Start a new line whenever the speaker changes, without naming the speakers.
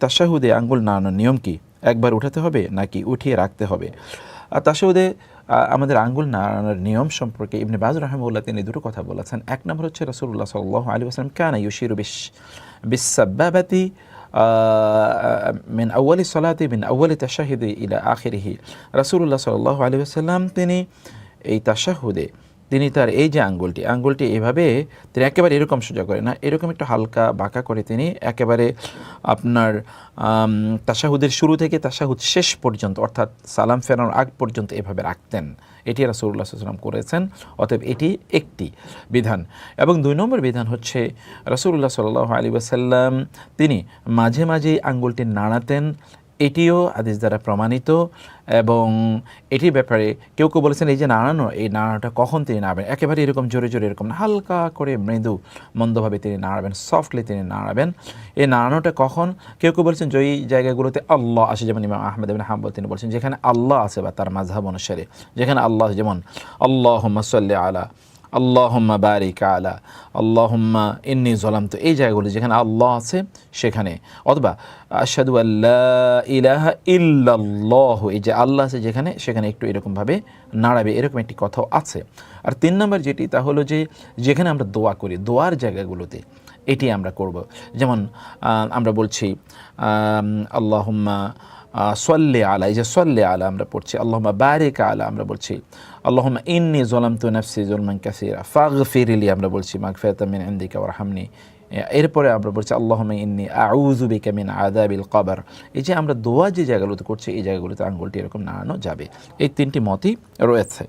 তাশাহুদে আঙ্গুল নাড়ানোর নিয়ম কি? একবার উঠাতে হবে নাকি উঠিয়ে রাখতে হবে? তাশাহুদে আমাদের আঙ্গুল নাড়ানোর নিয়ম সম্পর্কে ইবনে বাজ রাহিমাহুল্লাহ তিনি দুটো কথা বলেছেন। এক নম্বর হচ্ছে রাসূলুল্লাহ সাল্লাল্লাহু আলাইহি ওয়াসাল্লাম কানা ইউশিরু বিস-সাব্বাবাতি মিন আউয়ালি সলাতি মিন আউয়ালি তাশাহুদি ইলা আখিরিহি। রাসূলুল্লাহ সাল্লাল্লাহু আলাইহি ওয়াসাল্লাম তিনি এই তাশাহুদে তিনি তার এই যে আঙ্গুলটি এভাবে তিনি একেবারে এরকম সোজা করে না, এরকম একটু হালকা বাঁকা করে তিনি একেবারে আপনার তাশাহুদের শুরু থেকে তাশাহুদ শেষ পর্যন্ত অর্থাৎ সালাম ফেরানোর আগ পর্যন্ত এভাবে রাখতেন। এটি রাসূলুল্লাহ সাল্লাল্লাহু আলাইহি ওয়াসাল্লাম করেছেন। অতএব এটি একটি বিধান। এবং ২ নম্বর বিধান হচ্ছে রাসূলুল্লাহ সাল্লাল্লাহু আলাইহি ওয়াসাল্লাম তিনি মাঝে মাঝেই আঙ্গুলটি নাড়াতেন। এটিও হাদিস দ্বারা প্রমাণিত এবং এটির ব্যাপারে কেউ কেউ বলেছেন এই যে এই নাড়ানোটা কখন তিনি নাড়াবেন, একেবারে এরকম জোরে জোরে এরকম না, হালকা করে মৃদু মন্দভাবে তিনি নাড়াবেন, সফটলি তিনি নাড়াবেন। এই নাড়ানোটা কখন, কেউ কেউ বলছেন যেই জায়গাগুলোতে আল্লাহ আসে, যেমন ইমাম আহমদ ইবনে হাম্বল তিনি বলছেন যেখানে আল্লাহ আছে বা তার মাযহাব অনুসারে যেখানে আল্লাহ, যেমন আল্লাহুম্মা সাল্লি আলা, আল্লাহুম্মা বারিক আলা, আল্লাহুম্মা ইন্নী যালামতু, এই জায়গাগুলো যেখানে আল্লাহ আছে সেখানে, অথবা আশহাদু আল্লা ইলাহা ইল্লাল্লাহ, এই যে আল্লাহ আছে যেখানে সেখানে একটু এরকমভাবে নাড়াবে, এরকম একটি কথাও আছে। আর ৩ নম্বর যেটি তা হলো যে যেখানে আমরা দোয়া করি দোয়ার জায়গাগুলোতে এটি আমরা করব। যেমন আমরা বলছি আল্লাহুম্মা সল্লি আলা, এই যে সল্লি আলা আমরা পড়ছি, আল্লাহুম্মা বারিক আলা আমরা বলছি, আল্লাহুম্মা ইন্নী যালামতু নাফসি যুলমান কাসীরা ফাগফিরলি আমরা বলছি, মাগফিরাতাম মিন ইনদিকা ওয়ারহামনি। এরপরে আমরা বলছি আল্লাহুম্মা ইন্নী আউযু বিকা মিন আযাবিল কবর। এই যে আমরা দোয়া যে জায়গাগুলোতে করছি এই জায়গাগুলোতে আঙ্গুলটি এরকম নাড়ানো যাবে। এই ৩টি মতই রয়েছে।